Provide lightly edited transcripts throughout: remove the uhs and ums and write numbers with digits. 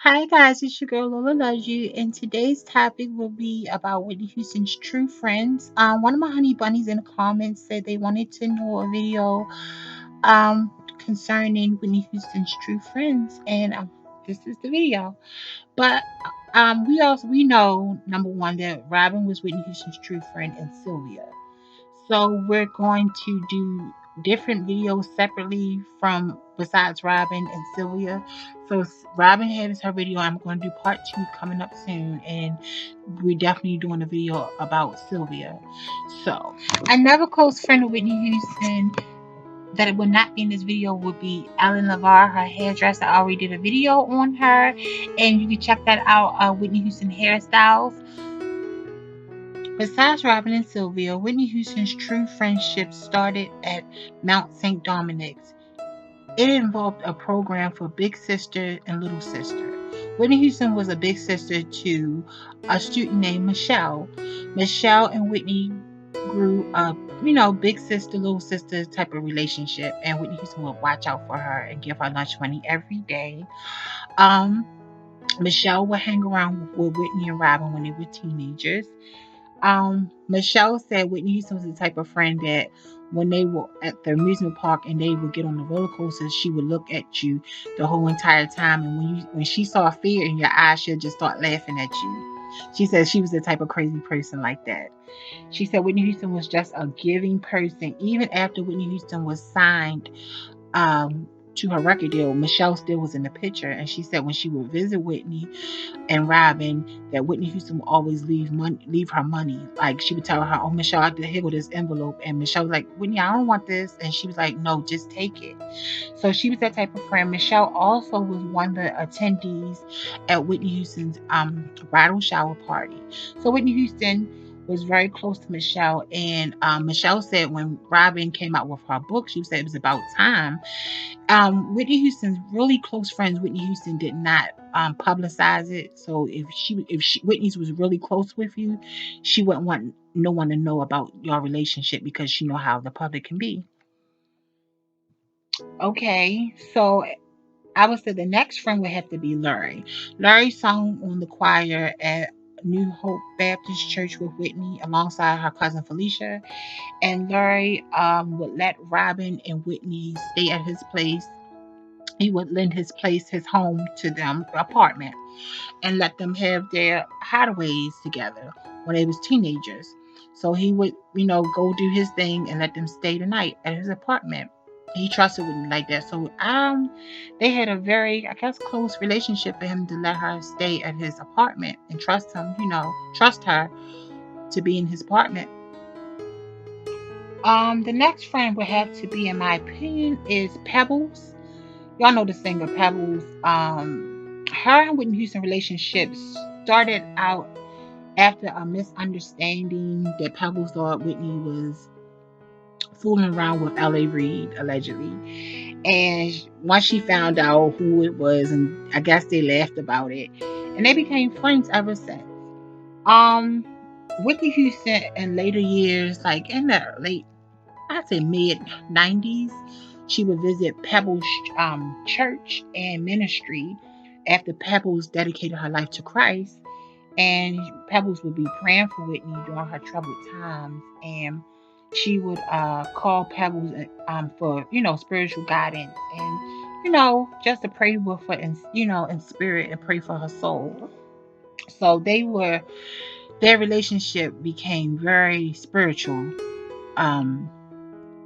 Hi guys, it's your girl Lola Loves You, and today's topic will be about Whitney Houston's true friends. One of my honey bunnies in the comments said they wanted to know a video concerning Whitney Houston's true friends, and this is the video. But we know, number one, that Robin was Whitney Houston's true friend and Sylvia. So we're going to do different videos separately from besides Robin and Sylvia. So Robin has her video. I'm going to do part two coming up soon, and we're definitely doing a video about Sylvia. So another close friend of Whitney Houston that it would not be in this video would be Ellen LeVar, her hairdresser. I already did a video on her, and you can check that out. Whitney Houston hairstyles. Besides Robin and Sylvia, Whitney Houston's true friendship started at Mount St. Dominic's. It involved a program for big sister and little sister. Whitney Houston was a big sister to a student named Michelle. Michelle and Whitney grew up, big sister, little sister type of relationship, and Whitney Houston would watch out for her and give her lunch money every day. Michelle would hang around with Whitney and Robin when they were teenagers. Michelle said Whitney Houston was the type of friend that when they were at the amusement park and they would get on the roller coasters, she would look at you the whole entire time, and when she saw fear in your eyes, she'll just start laughing at you. She said she was the type of crazy person like that. She said Whitney Houston was just a giving person. Even after Whitney Houston was signed to her record deal, Michelle still was in the picture, and she said when she would visit Whitney and Robin, that Whitney Houston would always leave her money. Like she would tell her, "Oh, Michelle, I here with this envelope," and Michelle was like, "Whitney, I don't want this," and she was like, "No, just take it." So she was that type of friend. Michelle also was one of the attendees at Whitney Houston's bridal shower party. So Whitney Houston was very close to Michelle, and Michelle said when Robin came out with her book, she said it was about time. Whitney Houston's really close friends, Whitney Houston did not publicize it. So if Whitney's was really close with you, she wouldn't want no one to know about your relationship because she know how the public can be. Okay, so I would say the next friend would have to be Larry. Larry sung on the choir at New Hope Baptist Church with Whitney alongside her cousin Felicia, and Larry would let Robin and Whitney stay at his place. He would lend his home to them, the apartment, and let them have their hideaways together when they was teenagers. So he would, go do his thing and let them stay the night at his apartment. He trusted Whitney like that. So they had a very, I guess, close relationship for him to let her stay at his apartment and trust him, trust her to be in his apartment. The next friend would have to be, in my opinion, is Pebbles. Y'all know the singer Pebbles. Her and Whitney Houston relationship started out after a misunderstanding that Pebbles thought Whitney was fooling around with L.A. Reid, allegedly. And once she found out who it was, and I guess they laughed about it, and they became friends ever since. Um, Whitney Houston in later years, like in the late, I'd say mid 90s, she would visit Pebbles church and ministry after Pebbles dedicated her life to Christ. And Pebbles would be praying for Whitney during her troubled times. And she would call Pebbles for, spiritual guidance and, just to pray with her in spirit and pray for her soul. So their relationship became very spiritual um,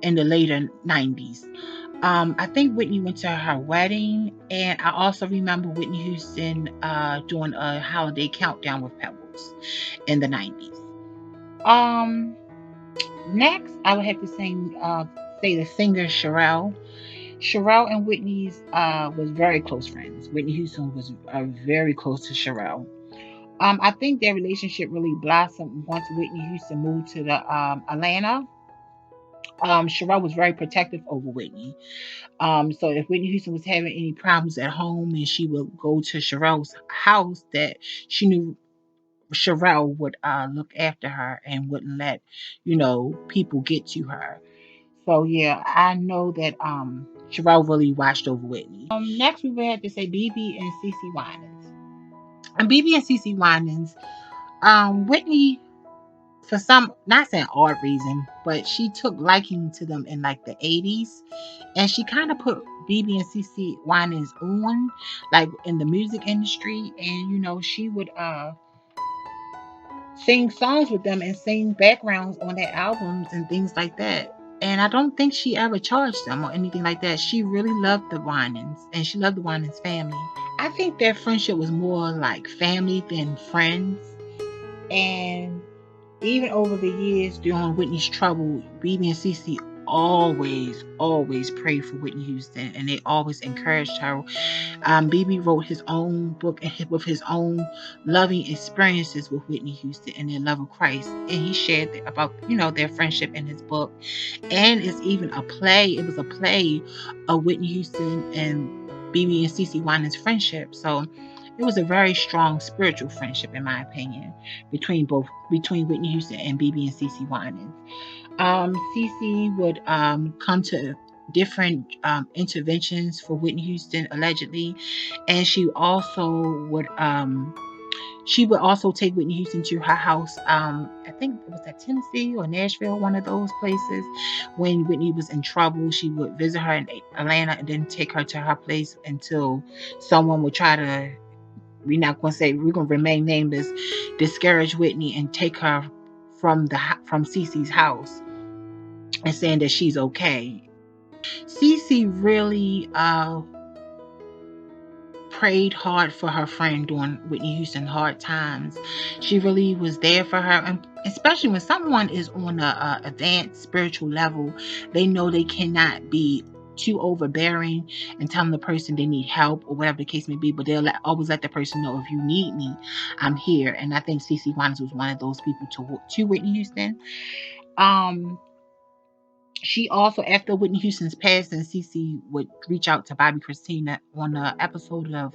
in the later 90s. I think Whitney went to her wedding, and I also remember Whitney Houston doing a holiday countdown with Pebbles in the 90s. Um, Next, I would have to say the singer Cherrelle. Cherrelle and Whitney's was very close friends. Whitney Houston was very close to Cherrelle. I think their relationship really blossomed once Whitney Houston moved to the Atlanta. Cherrelle was very protective over Whitney. So if Whitney Houston was having any problems at home and she would go to Cherrelle's house, that she knew Cherrelle would look after her and wouldn't let, people get to her. So yeah, I know that Cherrelle really watched over Whitney. Next we would have to say BB and CeCe Winans. And BB and CC Winans, Whitney, for some, not saying odd reason, but she took liking to them in like the 80s, and she kind of put BB and CC Winans on, like in the music industry, and she would sing songs with them and sing backgrounds on their albums and things like that. And I don't think she ever charged them or anything like that. She really loved the Winans, and she loved the Winans family. I think their friendship was more like family than friends. And even over the years during Whitney's trouble, BB and CC always prayed for Whitney Houston, and they always encouraged her. BB wrote his own book with his own loving experiences with Whitney Houston and their love of Christ, and he shared about their friendship in his book. And it's even a play. It was a play of Whitney Houston and BB and CC Winans' friendship. So it was a very strong spiritual friendship, in my opinion, between Whitney Houston and BB and CC Winans. CC would come to different interventions for Whitney Houston allegedly, and she would also take Whitney Houston to her house. I think it was at Tennessee or Nashville, one of those places. When Whitney was in trouble, she would visit her in Atlanta and then take her to her place until someone would try to, we're not going to say, we're going to remain nameless, discourage Whitney and take her from Cece's house and saying that she's okay. Cece really prayed hard for her friend during Whitney Houston hard times. She really was there for her, and especially when someone is on a advanced spiritual level, they know they cannot be too overbearing and telling the person they need help or whatever the case may be, but they'll always let the person know, if you need me, I'm here. And I think CeCe Winans was one of those people to Whitney Houston. She also, after Whitney Houston's passing, CeCe would reach out to Bobby Christina on an episode of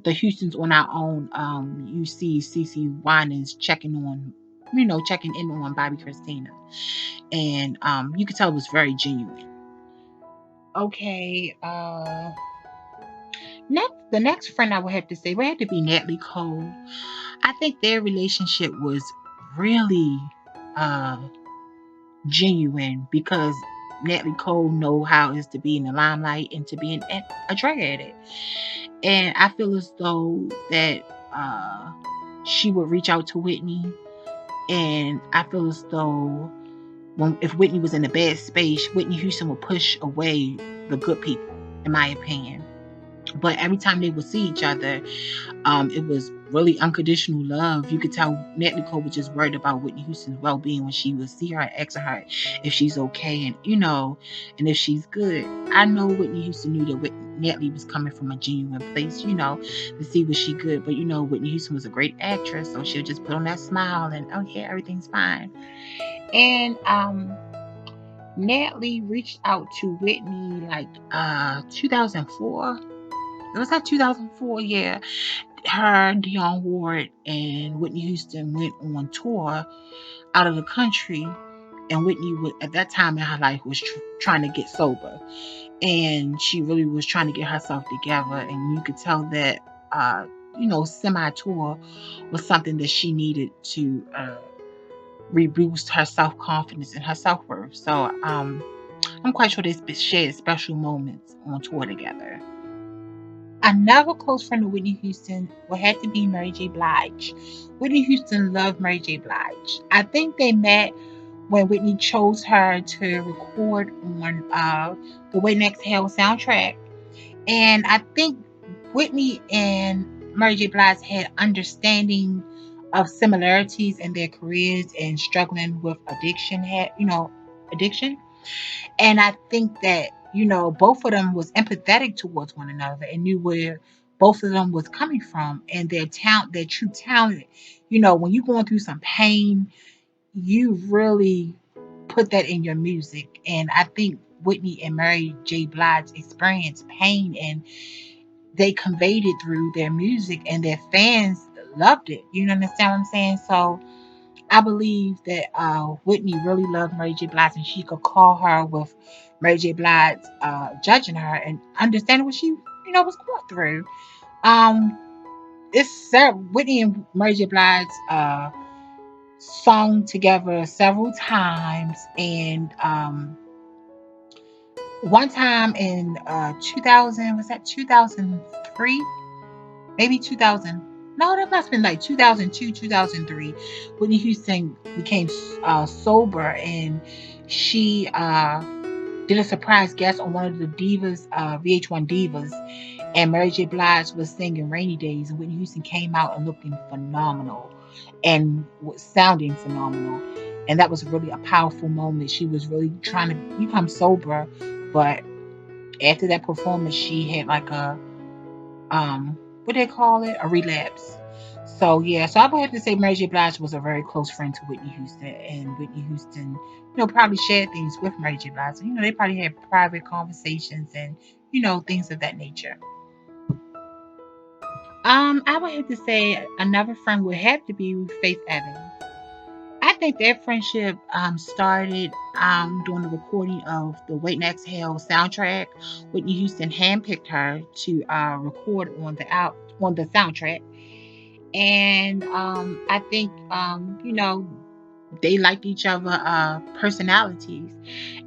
the Houstons on Our Own. You see CeCe Winans checking in on Bobby Christina, and you could tell it was very genuine. Okay, the next friend I would have to say would have to be Natalie Cole. I think their relationship was really uh genuine, because Natalie Cole know how it is to be in the limelight and to be a drug addict. And I feel as though that she would reach out to Whitney, and I feel as though if Whitney was in a bad space, Whitney Houston would push away the good people, in my opinion. But every time they would see each other, it was really unconditional love. You could tell Natalie Cole was just worried about Whitney Houston's well-being when she would see her, asking her if she's okay, and if she's good. I know Whitney Houston knew that Natalie was coming from a genuine place, to see was she good. But Whitney Houston was a great actress, so she'll just put on that smile and, oh yeah, everything's fine. And Natalie reached out to Whitney like 2004. It was like 2004, yeah. Her, Dionne Ward, and Whitney Houston went on tour out of the country, and Whitney at that time in her life was trying to get sober, and she really was trying to get herself together. And you could tell that semi tour was something that she needed to reboost her self confidence and her self worth. So I'm quite sure they shared special moments on tour together. Another close friend of Whitney Houston would have to be Mary J. Blige. Whitney Houston loved Mary J. Blige. I think they met when Whitney chose her to record on the Way Next Hell soundtrack. And I think Whitney and Mary J. Blige had understanding of similarities in their careers and struggling with addiction. And I think that, both of them was empathetic towards one another and knew where both of them was coming from, and their true talent. When you're going through some pain, you really put that in your music. And I think Whitney and Mary J. Blige experienced pain, and they conveyed it through their music, and their fans loved it. You understand what I'm saying? So I believe that Whitney really loved Mary J. Blige, and she could call her with Mary J. Blige judging her and understanding what she, was going through. Um, it's Whitney and Mary J. Blige sung together several times, and one time in 2000, was that 2003? Maybe 2000. No, that must have been like 2002, 2003. Whitney Houston became sober, and she did a surprise guest on one of the Divas, VH1 Divas, and Mary J. Blige was singing Rainy Days, and Whitney Houston came out and looking phenomenal and was sounding phenomenal. And that was really a powerful moment. She was really trying to become sober, but after that performance, she had like a what they call it, a relapse. So yeah, so I would have to say Mary J. Blige was a very close friend to Whitney Houston, and Whitney Houston, probably shared things with Mary J. Blige. They probably had private conversations and things of that nature. I would have to say another friend would have to be Faith Evans. I think their friendship started during the recording of the Wait and Exhale soundtrack. Whitney Houston handpicked her to record on the soundtrack, and I think they liked each other personalities.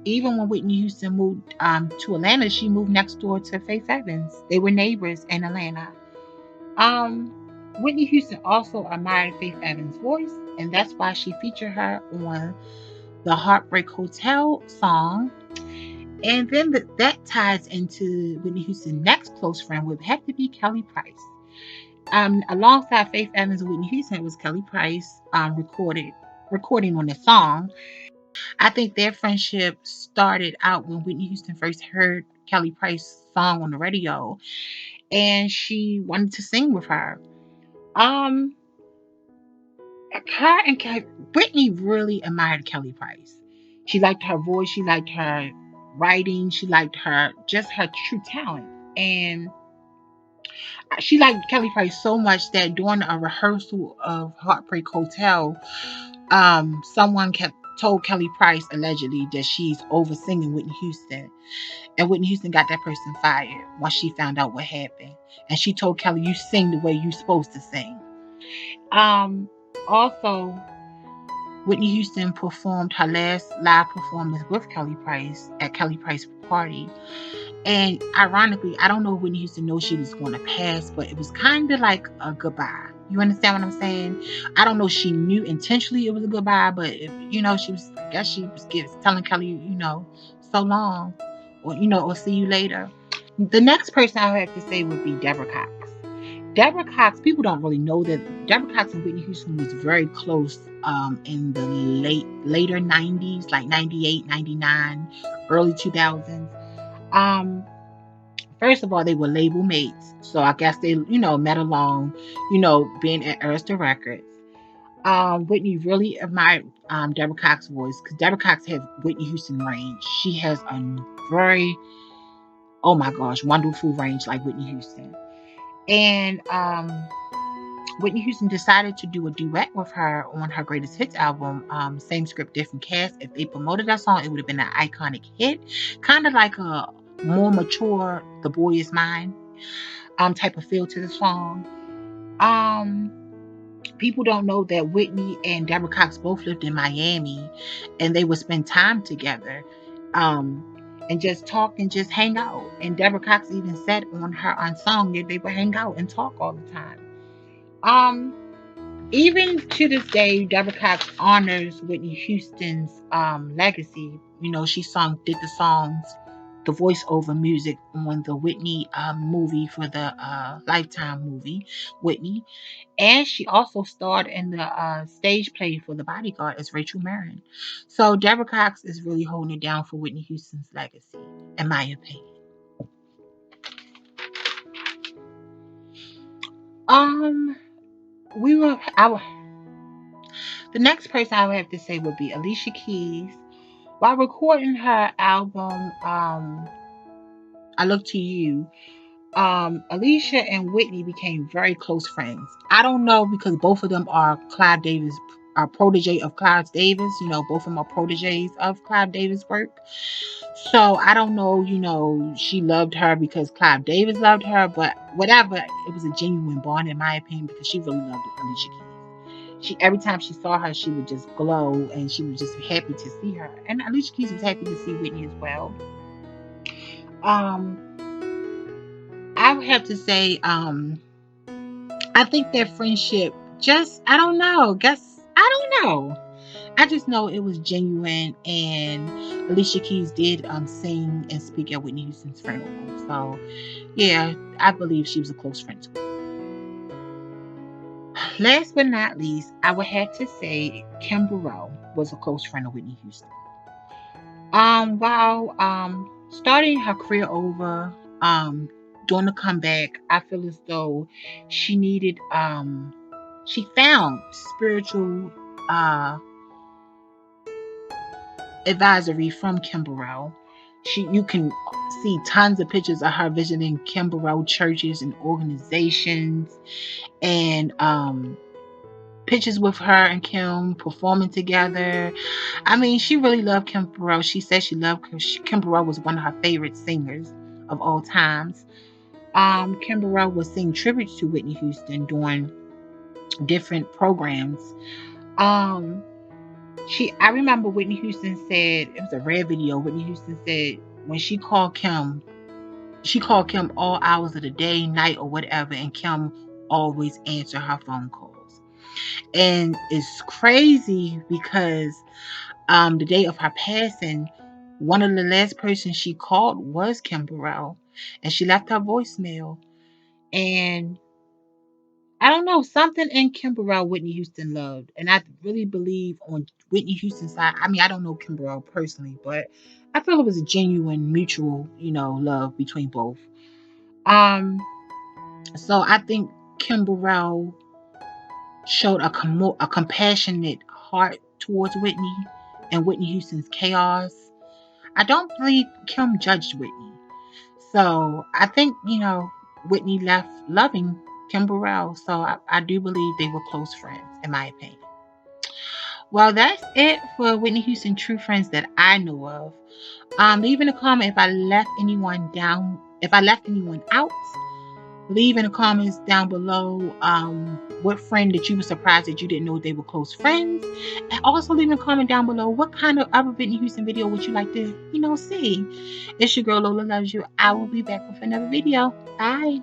Even when Whitney Houston moved to Atlanta, she moved next door to Faith Evans. They were neighbors in Atlanta. Um, Whitney Houston also admired Faith Evans' voice, and that's why she featured her on the Heartbreak Hotel song. And then that ties into Whitney Houston's next close friend would have to be Kelly Price. Alongside Faith Evans and Whitney Houston, it was Kelly Price recording on the song. I think their friendship started out when Whitney Houston first heard Kelly Price's song on the radio, and she wanted to sing with her. Um, her and Whitney really admired Kelly Price. She liked her voice, she liked her writing, she liked her true talent, and she liked Kelly Price so much that during a rehearsal of Heartbreak Hotel, someone kept told Kelly Price allegedly that she's over singing Whitney Houston, and Whitney Houston got that person fired once she found out what happened, and she told Kelly, "You sing the way you're supposed to sing." Um, Also, Whitney Houston performed her last live performance with Kelly Price at Kelly Price's party. And ironically, I don't know if Whitney Houston knows she was going to pass, but it was kind of like a goodbye. You understand what I'm saying? I don't know if she knew intentionally it was a goodbye, but I guess she was telling Kelly, so long, or see you later. The next person I would have to say would be Deborah Cox. Deborah Cox, people don't really know that Deborah Cox and Whitney Houston was very close in the later 90s, like 98, 99, early 2000s. Um, First of all, they were label mates. So I guess they, met along, being at Arista Records. Whitney really admired Deborah Cox's voice because Deborah Cox has Whitney Houston range. She has a very, oh my gosh, wonderful range like Whitney Houston. And Whitney Houston decided to do a duet with her on her greatest hits album, Same Script, Different Cast. If they promoted that song, it would have been an iconic hit. Kind of like a more mature The Boy Is Mine type of feel to the song. People don't know that Whitney and Deborah Cox both lived in Miami, and they would spend time together and just talk and just hang out. And Deborah Cox even said on her song that they would hang out and talk all the time. Even to this day, Deborah Cox honors Whitney Houston's legacy. She did the songs, the voiceover music on the Whitney movie for the Lifetime movie, Whitney. And she also starred in the stage play for The Bodyguard as Rachel Marin. So Deborah Cox is really holding it down for Whitney Houston's legacy, in my opinion. We were the next person I would have to say would be Alicia Keys. While recording her album, I Look to You, Alicia and Whitney became very close friends. I don't know because both of them are Clive Davis a protege of Clive Davis. Both of them are proteges of Clive Davis' work. So I don't know, she loved her because Clive Davis loved her, but whatever, it was a genuine bond in my opinion because she really loved Alicia Keys. Every time she saw her, she would just glow and she was just happy to see her. And Alicia Keys was happy to see Whitney as well. Um, I would have to say, I think their friendship just, I don't know, I don't know. I just know it was genuine, and Alicia Keys did sing and speak at Whitney Houston's funeral. So, yeah, I believe she was a close friend to her. Last but not least, I would have to say Kimberle was a close friend of Whitney Houston. While starting her career over, doing the comeback, I feel as though she needed she found spiritual advisory from Kimberle. You can see tons of pictures of her visiting Kimberle churches and organizations, and pictures with her and Kim performing together. I mean, she really loved Kimberle. She said she loved Kimberle was one of her favorite singers of all times. Kimberle would sing tributes to Whitney Houston during different programs. Um, I remember Whitney Houston said, it was a rare video. Whitney Houston said when she called Kim all hours of the day, night, or whatever, and Kim always answered her phone calls. And it's crazy because the day of her passing, one of the last persons she called was Kimberle, and she left her voicemail. And I don't know, something in Kimberle Whitney Houston loved. And I really believe on Whitney Houston's side, I mean, I don't know Kimberle personally, but I feel it was a genuine mutual, love between both. Um, so I think Kimberle showed a compassionate heart towards Whitney and Whitney Houston's chaos. I don't believe Kim judged Whitney. So I think, Whitney left loving Kimberle. So I do believe they were close friends, in my opinion. Well, that's it for Whitney Houston true friends that I know of. Leave in a comment if I left anyone out. Leave in the comments down below what friend that you were surprised that you didn't know they were close friends. And also leave in a comment down below what kind of other Whitney Houston video would you like to, see. It's your girl Lola Loves You. I will be back with another video. Bye.